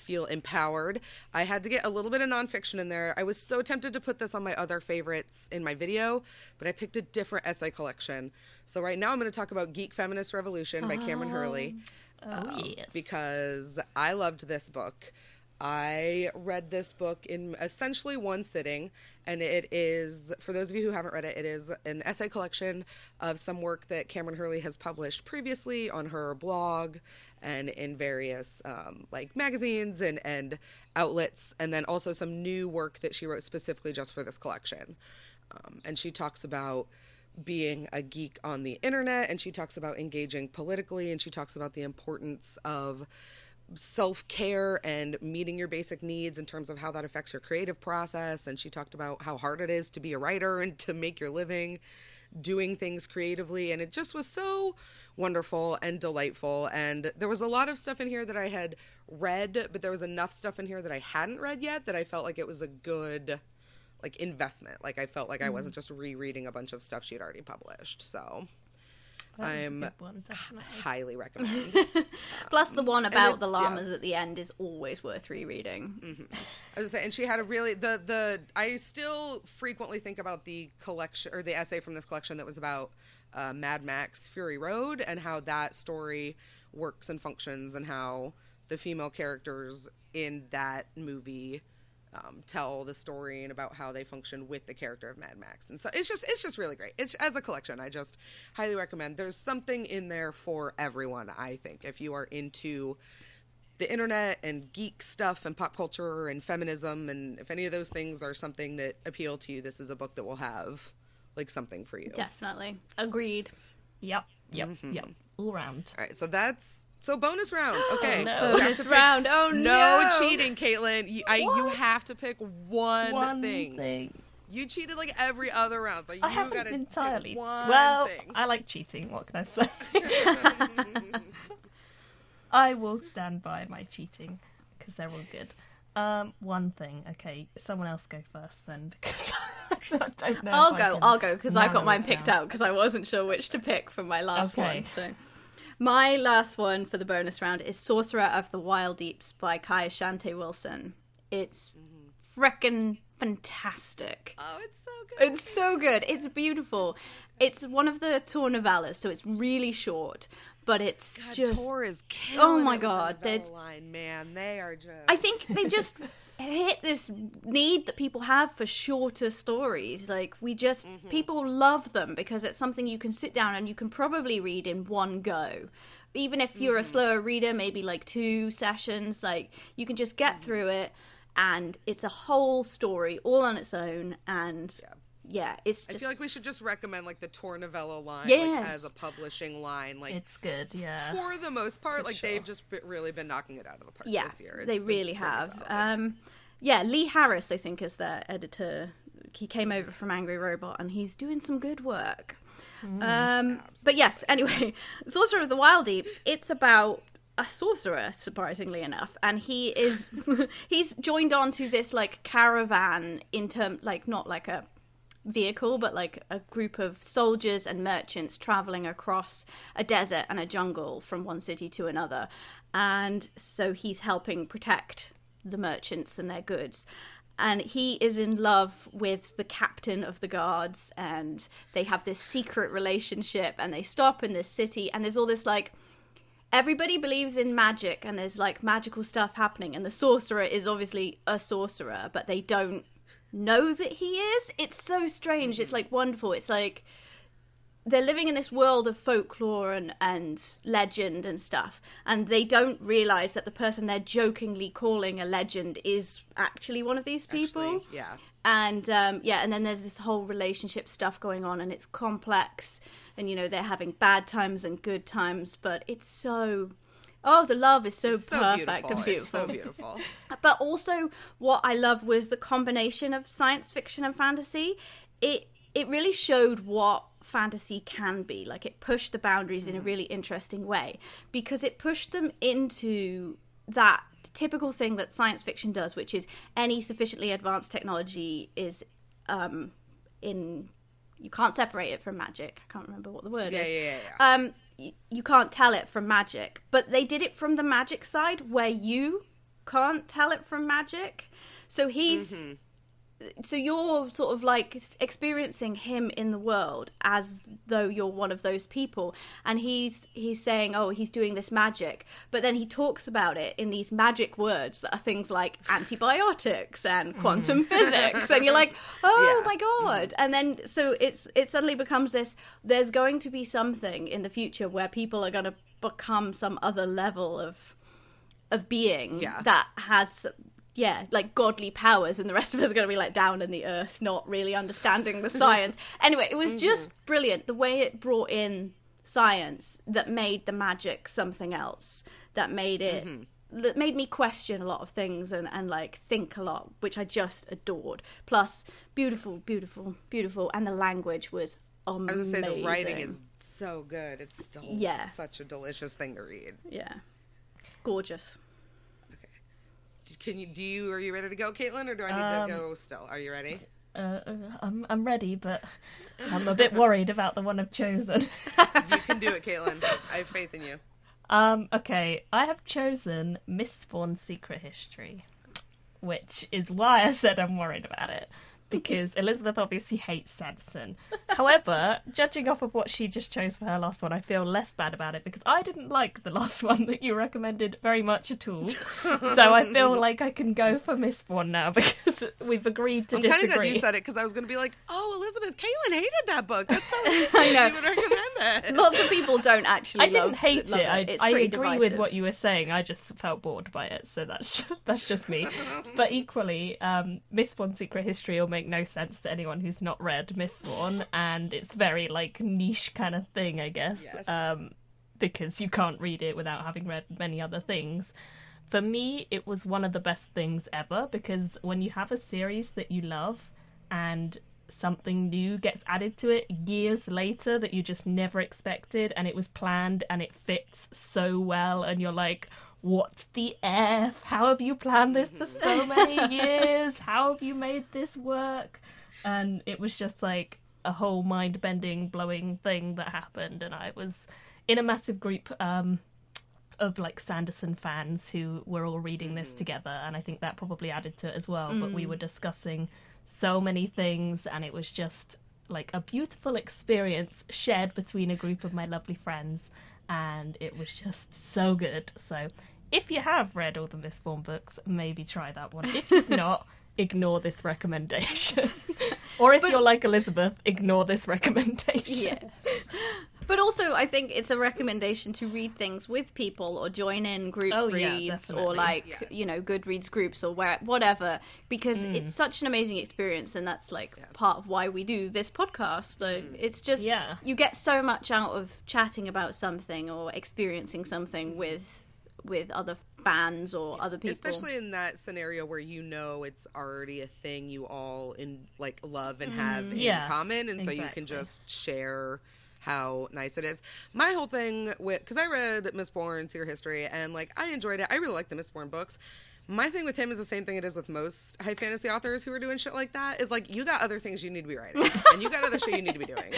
Speaker 3: feel empowered, I had to get a little bit of nonfiction in there. I was so tempted to put this on my other favorites in my video, but I picked a different essay collection. So right now I'm going to talk about Geek, Feminist Revolution by Cameron Hurley. Because I loved this book. I read this book in essentially one sitting, and it is, for those of you who haven't read it, it is an essay collection of some work that Cameron Hurley has published previously on her blog and in various like magazines and outlets, and then also some new work that she wrote specifically just for this collection. And she talks about being a geek on the internet, and she talks about engaging politically, and she talks about the importance of self-care and meeting your basic needs in terms of how that affects your creative process. And she talked about how hard it is to be a writer and to make your living doing things creatively, and it just was so wonderful and delightful. And there was a lot of stuff in here that I had read, but there was enough stuff in here that I hadn't read yet that I felt like it was a good, like, investment. Like, I felt like I wasn't just rereading a bunch of stuff she had already published. So I'm highly recommend.
Speaker 1: Plus, the one about the llamas at the end is always worth rereading.
Speaker 3: I was gonna say, and she had a really I still frequently think about the collection or the essay from this collection that was about Mad Max Fury Road and how that story works and functions, and how the female characters in that movie tell the story and about how they function with the character of Mad Max. And so it's just really great. It's, as a collection, I just highly recommend. There's something in there for everyone, I think. If you are into the internet and geek stuff and pop culture and feminism, and if any of those things are something that appeal to you, this is a book that will have, like, something for you.
Speaker 1: Definitely. Agreed.
Speaker 2: Yep. All round.
Speaker 3: All right, so bonus round. Okay.
Speaker 1: Bonus round. Oh, no.
Speaker 3: No cheating, Kaitlin. You have to pick one thing. You cheated like every other round, so you got to
Speaker 2: entirely.
Speaker 3: Pick one thing.
Speaker 2: I like cheating. What can I say? I will stand by my cheating because they're all good. One thing. Okay, someone else go first then, because I don't know.
Speaker 1: I'll go, because I got mine picked out, because I wasn't sure which to pick for my last one. So, my last one for the bonus round is Sorcerer of the Wildeeps by Ashante Wilson. It's frickin' fantastic.
Speaker 3: Oh, it's so good.
Speaker 1: It's so good. It's beautiful. It's one of the Tor novellas, so it's really short, but it's just...
Speaker 3: Tor is killing
Speaker 1: oh my
Speaker 3: it
Speaker 1: god,
Speaker 3: with the novella line, man. They are just...
Speaker 1: I think they just hit this need that people have for shorter stories. Like, we just... people love them because it's something you can sit down and you can probably read in one go. Even if you're a slower reader, maybe like 2 sessions, like, you can just get through it, and it's a whole story all on its own, and... yeah, it's just...
Speaker 3: I feel like we should just recommend, like, the Tor novella line,
Speaker 1: yes,
Speaker 3: like, as a publishing line. Like,
Speaker 2: it's good, yeah.
Speaker 3: For the most part, like,
Speaker 1: sure.
Speaker 3: they've just really been knocking it out of the park this year.
Speaker 1: They really have. Yeah, Lee Harris, I think, is their editor. He came over from Angry Robot, and he's doing some good work. But yes, anyway, Sorcerer of the Wildeeps, it's about a sorcerer, surprisingly enough, and he is he's joined on to this, like, caravan like, not like a vehicle, but like a group of soldiers and merchants traveling across a desert and a jungle from one city to another, and so he's helping protect the merchants and their goods, and he is in love with the captain of the guards, and they have this secret relationship, and they stop in this city, and there's all this, like, everybody believes in magic, and there's, like, magical stuff happening, and the sorcerer is obviously a sorcerer, but they don't know that he is. It's so strange. It's, like, wonderful. It's like they're living in this world of folklore and legend and stuff, and they don't realize that the person they're jokingly calling a legend is actually one of these people.
Speaker 3: Actually, yeah.
Speaker 1: And and then there's this whole relationship stuff going on, and it's complex, and, you know, they're having bad times and good times, but it's so... oh, the love is so perfect and beautiful.
Speaker 3: It's so beautiful.
Speaker 1: But also, what I love was the combination of science fiction and fantasy. It really showed what fantasy can be. Like, it pushed the boundaries in a really interesting way, because it pushed them into that typical thing that science fiction does, which is any sufficiently advanced technology is you can't separate it from magic. I can't remember what the word is.
Speaker 3: Yeah.
Speaker 1: You can't tell it from magic, but they did it from the magic side where you can't tell it from magic. So so you're sort of like experiencing him in the world as though you're one of those people, and he's saying, oh, he's doing this magic, but then he talks about it in these magic words that are things like antibiotics and quantum physics, and you're like, oh my god. And then so it suddenly becomes this, there's going to be something in the future where people are going to become some other level of being that has like godly powers, and the rest of us are going to be like down in the earth, not really understanding the science. Anyway, it was just brilliant, the way it brought in science that made the magic something else, that made it that made me question a lot of things and like think a lot, which I just adored. Plus, beautiful, and the language was amazing.
Speaker 3: I was going to say, the writing is so good. It's still such a delicious thing to read.
Speaker 1: Yeah. Gorgeous.
Speaker 3: Are you ready to go, Kaitlin, or do I need to go still? Are you ready?
Speaker 2: I'm ready, but I'm a bit worried about the one I've chosen.
Speaker 3: You can do it, Kaitlin. I have faith in you.
Speaker 2: Okay, I have chosen Mistborn Secret History, which is why I said I'm worried about it. Because Elizabeth obviously hates Sanderson. However, judging off of what she just chose for her last one, I feel less bad about it, because I didn't like the last one that you recommended very much at all. So I feel like I can go for Mistborn now, because we've agreed to disagree.
Speaker 3: I'm kind of glad you said it, because I was going to be like, oh, Elizabeth, Kaitlin hated that book. That's so interesting.
Speaker 1: I know.
Speaker 3: You would recommend it.
Speaker 1: Lots of people don't actually
Speaker 2: I didn't hate it. I agree
Speaker 1: divisive
Speaker 2: with what you were saying. I just felt bored by it, so that's just me. But equally, Mistborn Secret History will make no sense to anyone who's not read Mistborn, and it's very like niche kind of thing, I guess.
Speaker 3: Yes.
Speaker 2: Because you can't read it without having read many other things. For me, it was one of the best things ever, because when you have a series that you love and something new gets added to it years later that you just never expected, and it was planned and it fits so well, and you're like, what the F? How have you planned this for so many years? How have you made this work? And it was just like a whole mind-bending, blowing thing that happened, and I was in a massive group of like Sanderson fans who were all reading this together, and I think that probably added to it as well. But we were discussing so many things, and it was just like a beautiful experience shared between a group of my lovely friends, and it was just so good. So if you have read all the Mistborn books, maybe try that one. If you've not, ignore this recommendation. Or if you're like Elizabeth, ignore this recommendation.
Speaker 1: Yeah. But also, I think it's a recommendation to read things with people or join in group reads or like, you know, Goodreads groups or whatever, because it's such an amazing experience, and that's like part of why we do this podcast. Like, it's just, you get so much out of chatting about something or experiencing something with other fans or other people.
Speaker 3: Especially in that scenario where you know it's already a thing you all love and have in common, and so you can just share how nice it is. My whole thing because I read Mistborn, Seer History, and like I enjoyed it. I really like the Mistborn books. My thing with him is the same thing it is with most high fantasy authors who are doing shit like that, is like, you got other things you need to be writing, and you got other shit you need to be doing,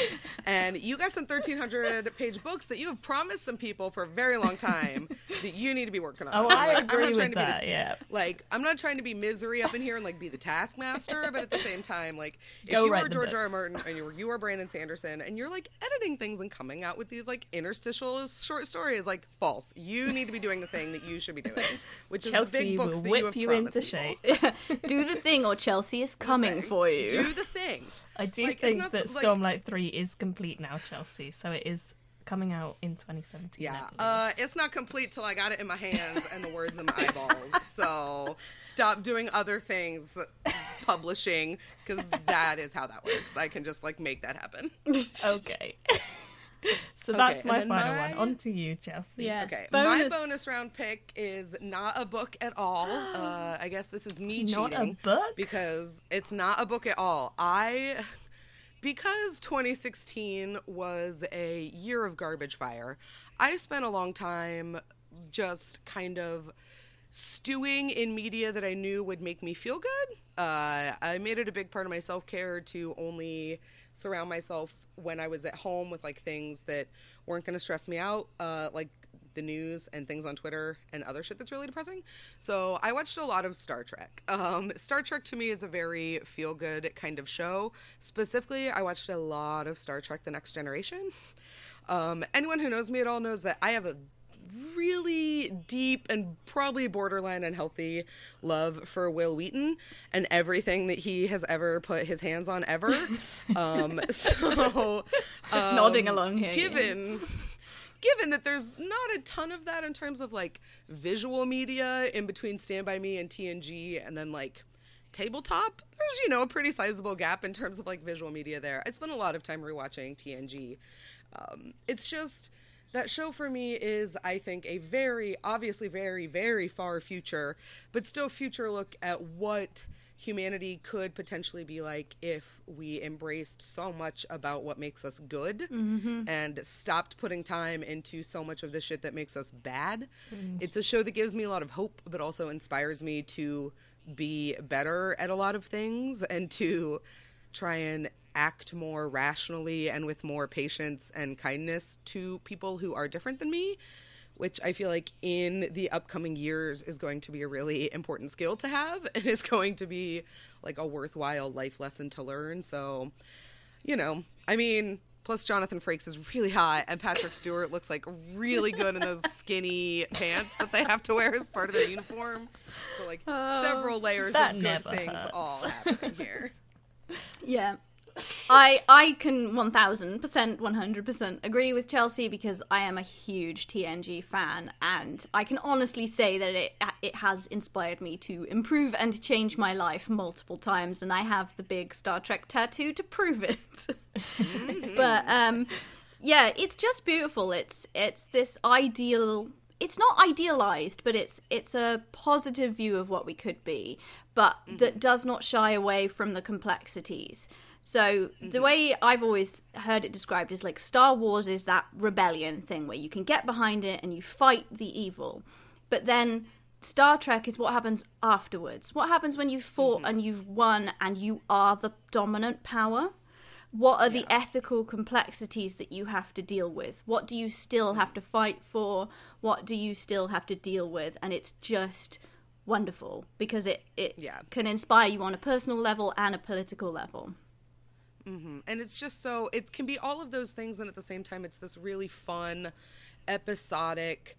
Speaker 3: and you got some 1,300-page books that you have promised some people for a very long time that you need to be working on.
Speaker 2: Oh, I agree with that,
Speaker 3: Like, I'm not trying to be Misery up in here and, like, be the taskmaster, but at the same time, like, if you are George R. R. Martin and you are Brandon Sanderson, and you're, like, editing things and coming out with these, like, interstitial short stories, like, false. You need to be doing the thing that you should be doing, which is the big books that
Speaker 2: whip you into shape.
Speaker 1: Do the thing, or Chelsea is coming for you.
Speaker 3: Do the thing.
Speaker 2: I do think that Stormlight 3 is complete now, Chelsea, so it is coming out in 2017.
Speaker 3: Yeah, it's not complete till I got it in my hands and the words in my eyeballs, so stop doing other things, publishing, because that is how that works. I can just, like, make that happen.
Speaker 2: Okay. So that's my final one. On to you, Chelsea.
Speaker 1: Yeah.
Speaker 3: Okay. My bonus round pick is not a book at all. I guess this is me cheating.
Speaker 2: Not a book?
Speaker 3: Because it's not a book at all. Because 2016 was a year of garbage fire, I spent a long time just kind of stewing in media that I knew would make me feel good. I made it a big part of my self-care to only surround myself when I was at home with, like, things that weren't going to stress me out, like the news and things on Twitter and other shit that's really depressing. So I watched a lot of Star Trek. Star Trek to me is a very feel-good kind of show. Specifically, I watched a lot of Star Trek The Next Generation. Anyone who knows me at all knows that I have a really deep and probably borderline unhealthy love for Will Wheaton and everything that he has ever put his hands on ever.
Speaker 1: Nodding along here.
Speaker 3: Given that there's not a ton of that in terms of, like, visual media in between Stand By Me and TNG, and then, like, tabletop, there's, you know, a pretty sizable gap in terms of, like, visual media there. I spent a lot of time rewatching TNG. It's just, that show for me is, I think, a very, obviously very, very far future, but still future look at what humanity could potentially be like if we embraced so much about what makes us good and stopped putting time into so much of the shit that makes us bad. It's a show that gives me a lot of hope, but also inspires me to be better at a lot of things and to try and act more rationally and with more patience and kindness to people who are different than me, which I feel like in the upcoming years is going to be a really important skill to have and is going to be, like, a worthwhile life lesson to learn. So, you know, I mean, plus Jonathan Frakes is really hot and Patrick Stewart looks, like, really good in those skinny pants that they have to wear as part of their uniform. So, like, several layers of good things all happening here.
Speaker 1: Yeah. I can 1,000%, 100% agree with Chelsea, because I am a huge TNG fan, and I can honestly say that it has inspired me to improve and change my life multiple times, and I have the big Star Trek tattoo to prove it. But yeah, it's just beautiful. It's this ideal. It's not idealized, but it's a positive view of what we could be, but that does not shy away from the complexities. So the way I've always heard it described is, like, Star Wars is that rebellion thing where you can get behind it and you fight the evil. But then Star Trek is what happens afterwards. What happens when you've fought and you've won and you are the dominant power? What are the ethical complexities that you have to deal with? What do you still have to fight for? What do you still have to deal with? And it's just wonderful because it can inspire you on a personal level and a political level.
Speaker 3: And it's just so, it can be all of those things, and at the same time it's this really fun, episodic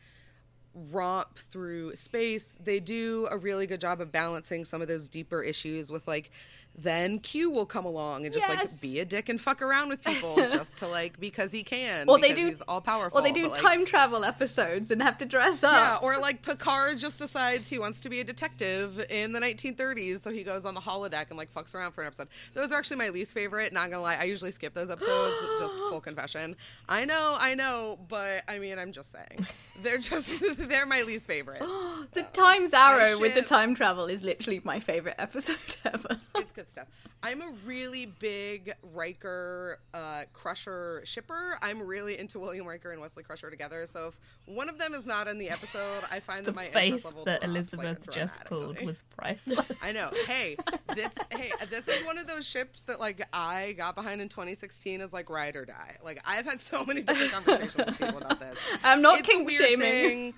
Speaker 3: romp through space. They do a really good job of balancing some of those deeper issues with, like, then Q will come along and just like be a dick and fuck around with people just to like because he can.
Speaker 1: Or
Speaker 3: because he's all powerful.
Speaker 1: Or they do time travel episodes and have to dress up.
Speaker 3: Yeah, or like Picard just decides he wants to be a detective in the 1930s, so he goes on the holodeck and like fucks around for an episode. Those are actually my least favorite. Not gonna lie, I usually skip those episodes. Just full confession. I know, but I mean, I'm just saying, they're my least favorite.
Speaker 1: The Times Arrow with the time travel is literally my favorite episode ever.
Speaker 3: It's good stuff. I'm a really big Riker Crusher shipper. I'm really into William Riker and Wesley Crusher together. So if one of them is not in the episode, I find that my interest level
Speaker 2: that
Speaker 3: drops,
Speaker 2: Elizabeth
Speaker 3: like,
Speaker 2: just pulled was priceless.
Speaker 3: I know. Hey, this is one of those ships that like I got behind in 2016 as like ride or die. Like I've had so many different conversations with people about this.
Speaker 1: I'm not kink shaming.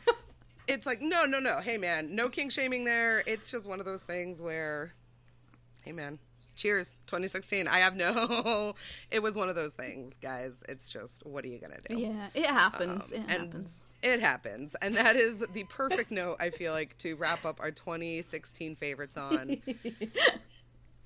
Speaker 3: It's like no. Hey man, no kink shaming there. It's just one of those things where, hey man, cheers, 2016. It was one of those things, guys. It's just, what are you gonna do?
Speaker 1: Yeah, it happens.
Speaker 3: It happens. And that is the perfect note, I feel like, to wrap up our 2016 favorites on.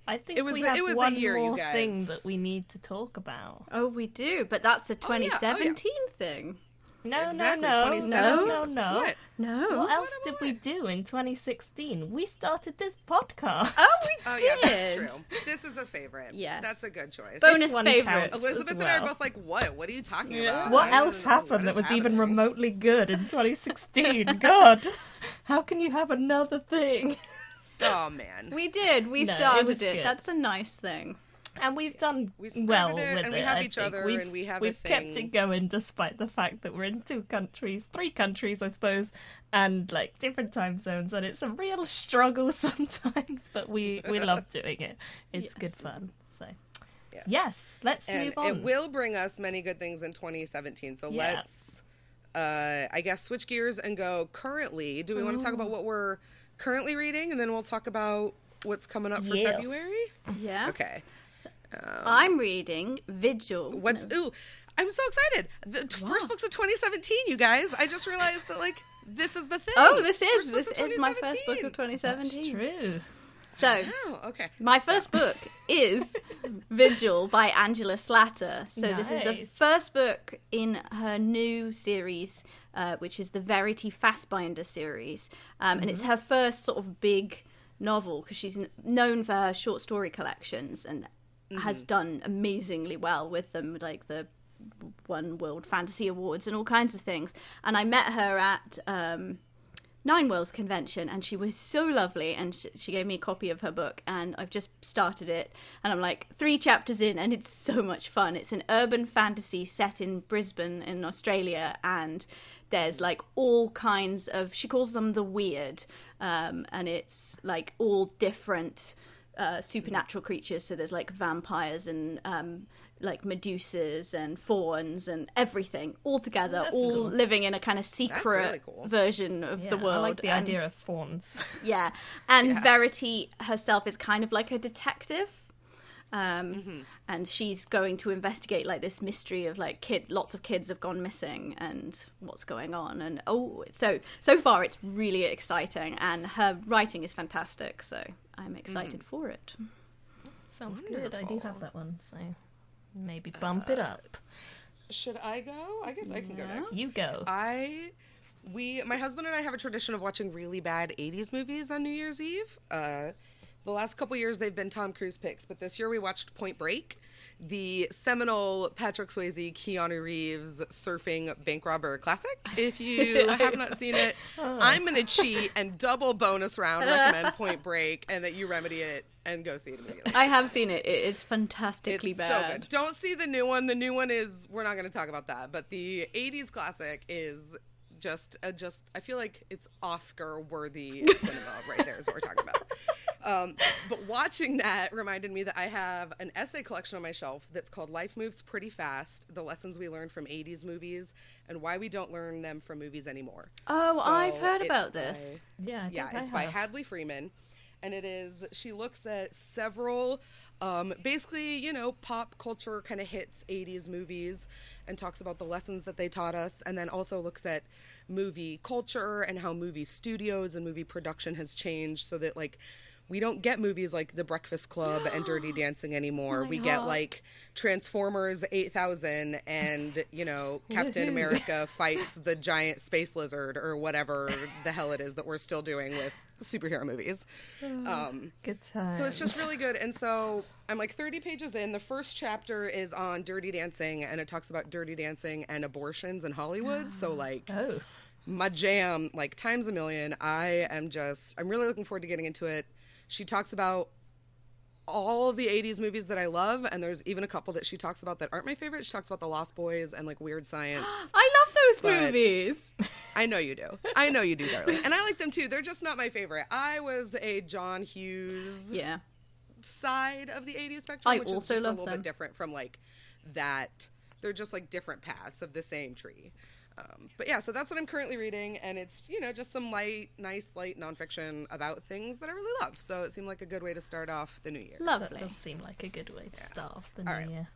Speaker 2: I think we have one more thing that we need to talk about.
Speaker 1: Oh, we do, but that's a 2017 thing.
Speaker 2: No.
Speaker 3: What?
Speaker 1: No.
Speaker 2: What else did we do in 2016? We started this podcast.
Speaker 1: Oh, we did.
Speaker 3: Yeah, that's true. This is a favorite.
Speaker 1: Yeah.
Speaker 3: That's a good choice.
Speaker 1: Bonus favorite.
Speaker 3: Elizabeth and I are both like, what? What are you talking about?
Speaker 2: What else happened that was even remotely good in 2016? God, how can you have another thing?
Speaker 3: Oh, man.
Speaker 1: We did. We started it. That's a nice thing.
Speaker 2: And we've done well with it.
Speaker 3: And we have each other, and we have a thing.
Speaker 2: We've kept it going despite the fact that we're in 3 countries, I suppose, and like different time zones, and it's a real struggle sometimes, but we love doing it. It's good fun. So, yes, let's move on.
Speaker 3: It will bring us many good things in 2017. So let's, I guess, switch gears and go currently. Do we want to talk about what we're currently reading, and then we'll talk about what's coming up for February?
Speaker 1: Yeah.
Speaker 3: Okay.
Speaker 1: I'm reading Vigil.
Speaker 3: I'm so excited. The first book's of 2017, you guys. I just realized that, like, this is the thing.
Speaker 1: Oh, this is my first book of 2017.
Speaker 2: That's true.
Speaker 1: So,
Speaker 3: okay.
Speaker 1: My first book is Vigil by Angela Slatter. So this is the first book in her new series, which is the Verity Fastbinder series. And it's her first sort of big novel, because she's known for her short story collections and has done amazingly well with them, like the won World Fantasy Awards and all kinds of things. And I met her at Nine Worlds convention, and she was so lovely, and she gave me a copy of her book, and I've just started it, and I'm like 3 chapters in, and it's so much fun. It's an urban fantasy set in Brisbane in Australia, and there's like all kinds of, she calls them the weird, and it's like all different supernatural creatures. So there's like vampires and like Medusas and fawns and everything all together, all living in a kind of secret version of the world.
Speaker 2: I like the idea of fawns.
Speaker 1: Yeah, and Verity herself is kind of like a detective. And she's going to investigate like this mystery of like lots of kids have gone missing and what's going on, and so far it's really exciting, and her writing is fantastic, so I'm excited for it.
Speaker 2: Sounds good. I do have that one, so maybe bump it up.
Speaker 3: Should I go? I guess I can go next.
Speaker 2: You go.
Speaker 3: My husband and I have a tradition of watching really bad 80s movies on New Year's Eve. The last couple years they've been Tom Cruise picks, but this year we watched Point Break, the seminal Patrick Swayze, Keanu Reeves surfing bank robber classic. If you have not seen it, I'm going to cheat and double bonus round recommend Point Break, and that you remedy it and go see it immediately.
Speaker 1: I have seen it. It is fantastically bad.
Speaker 3: So good. Don't see the new one. The new one is, we're not going to talk about that, but the 80s classic is I feel like it's Oscar-worthy cinema right there is what we're talking about. But watching that reminded me that I have an essay collection on my shelf that's called Life Moves Pretty Fast, The Lessons We Learned from 80s Movies and Why We Don't Learn Them from Movies Anymore.
Speaker 1: Oh,
Speaker 3: So
Speaker 1: I've heard about this.
Speaker 3: It's by Hadley Freeman. And she looks at several, basically, pop culture kind of hits 80s movies and talks about the lessons that they taught us, and then also looks at movie culture and how movie studios and movie production has changed so that, like, we don't get movies like The Breakfast Club and Dirty Dancing anymore. We get, like, Transformers 8000 and, Captain America fights the giant space lizard or whatever the hell it is that we're still doing with superhero movies.
Speaker 2: Good time.
Speaker 3: So it's just really good. And so I'm like 30 pages in. The first chapter is on Dirty Dancing, and it talks about dirty dancing and abortions in Hollywood. So, like, my jam, like, times a million. I'm really looking forward to getting into it. She talks about all the 80s movies that I love, and there's even a couple that she talks about that aren't my favorite. She talks about The Lost Boys and, like, Weird Science.
Speaker 1: I love those movies.
Speaker 3: I know you do. I know you do, darling. And I like them, too. They're just not my favorite. I was a John Hughes side of the 80s spectrum, which is just a little bit different from, like, that. They're just, like, different paths of the same tree. But yeah, so that's what I'm currently reading, and it's, just some nice light nonfiction about things that I really love. So it seemed like a good way to start off the new year.
Speaker 2: Lovely. That does seem like a good way to start off the new year.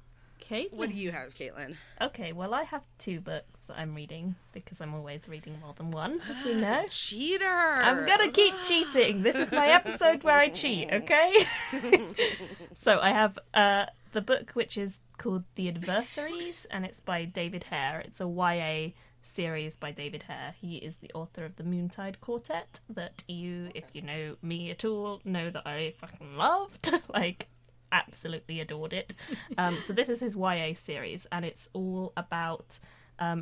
Speaker 1: Caitlin.
Speaker 3: What do you have, Kaitlin?
Speaker 2: Okay, well, I have 2 books that I'm reading because I'm always reading more than one, as we know.
Speaker 3: Cheater!
Speaker 2: I'm gonna keep cheating. This is my episode where I cheat, okay? So I have the book which is called The Adversaries, and it's by David Hare. It's a YA series by David Hare. He is the author of the Moontide Quartet that you, if you know me at all, know that I fucking loved. Like, absolutely adored it. So this is his YA series, and it's all about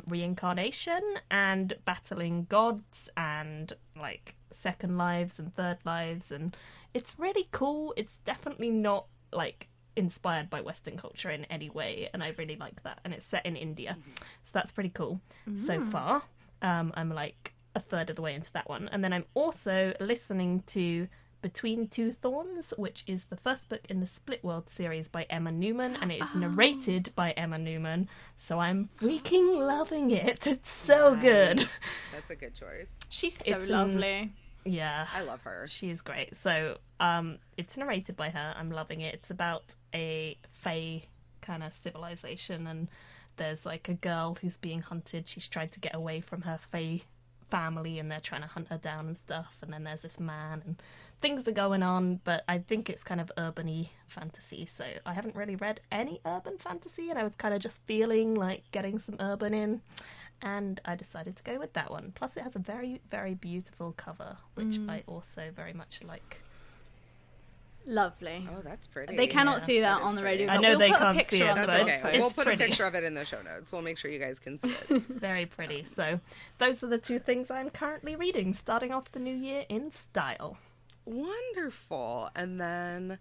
Speaker 2: reincarnation and battling gods and, like, second lives and third lives, and it's really cool. It's definitely not, like, inspired by Western culture in any way, and I really like that, and it's set in India, so that's pretty cool so far. I'm like a third of the way into that one, and then I'm also listening to Between Two Thorns, which is the first book in the Split World series by Emma Newman, and it is narrated by Emma Newman, so I'm freaking loving it. It's so good.
Speaker 3: That's a good choice.
Speaker 1: She's so lovely.
Speaker 2: Yeah.
Speaker 3: I love her.
Speaker 2: She is great. So, it's narrated by her. I'm loving it. It's about a Fae kind of civilization, and there's, like, a girl who's being hunted. She's tried to get away from her Fae family, and they're trying to hunt her down and stuff, and then there's this man, and things are going on, but I think it's kind of urban-y fantasy, so I haven't really read any urban fantasy, and I was kind of just feeling like getting some urban in, and I decided to go with that one. Plus it has a very, very beautiful cover, which I also very much like.
Speaker 1: Lovely.
Speaker 3: Oh, that's pretty.
Speaker 1: They cannot see that on the radio.
Speaker 2: I know they can't see it.
Speaker 3: That's okay. We'll put
Speaker 2: pretty.
Speaker 3: a picture of it in the show notes. We'll make sure you guys can see it.
Speaker 2: Very pretty. So those are the 2 things I'm currently reading, starting off the new year in style.
Speaker 3: Wonderful. And then,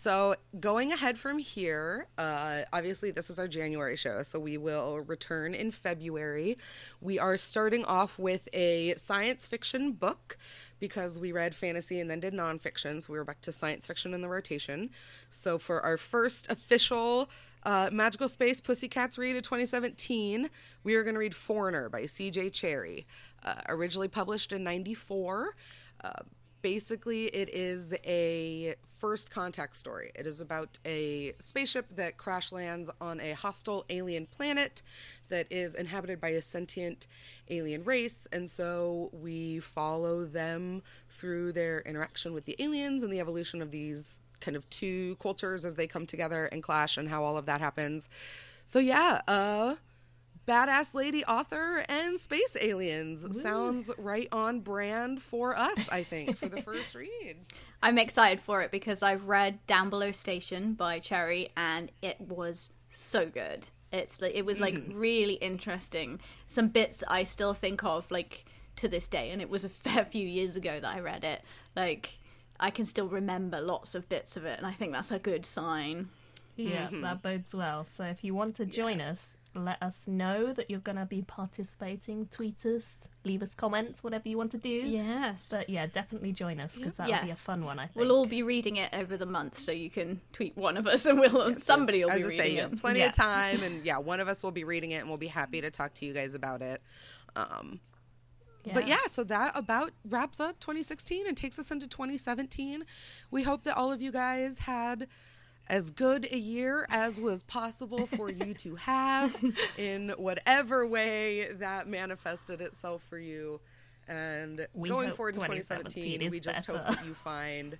Speaker 3: so going ahead from here, obviously this is our January show, so we will return in February. We are starting off with a science fiction book because we read fantasy and then did nonfiction, so we were back to science fiction in the rotation. So for our first official Magical Space Pussycats read of 2017, we are going to read Foreigner by C.J. Cherryh, originally published in 1994. Basically, it is a first contact story. It is about a spaceship that crash lands on a hostile alien planet that is inhabited by a sentient alien race, and so we follow them through their interaction with the aliens and the evolution of these kind of 2 cultures as they come together and clash and how all of that happens. So yeah, badass lady author and space aliens. Ooh. Sounds right on brand for us, I think, for the first read.
Speaker 1: I'm excited for it because I've read Down Below Station by Cherryh, and it was so good. It was like really interesting. Some bits I still think of like to this day, and it was a fair few years ago that I read it. Like, I can still remember lots of bits of it, and I think that's a good sign.
Speaker 2: Yeah, that bodes well. So if you want to join us let us know that you're going to be participating. Tweet us, leave us comments, whatever you want to do.
Speaker 1: Yes.
Speaker 2: But yeah, definitely join us, because that'll be a fun one, I think.
Speaker 1: We'll all be reading it over the month, so you can tweet one of us and somebody will be reading it.
Speaker 3: Plenty of time, and one of us will be reading it, and we'll be happy to talk to you guys about it. But so that about wraps up 2016 and takes us into 2017. We hope that all of you guys had as good a year as was possible for you to have in whatever way that manifested itself for you. And going forward in 2017, we just hope that you find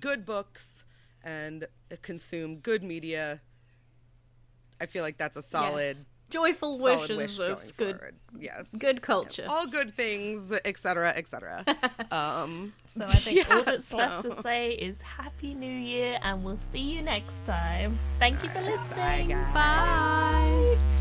Speaker 3: good books and consume good media. I feel like that's a solid...
Speaker 1: Joyful wishes of good, good culture.
Speaker 3: Yes. All good things, etc., etc.
Speaker 2: So I think all that's left to say is Happy New Year, and we'll see you next time. Thank you for listening.
Speaker 3: Bye, guys.
Speaker 1: Bye.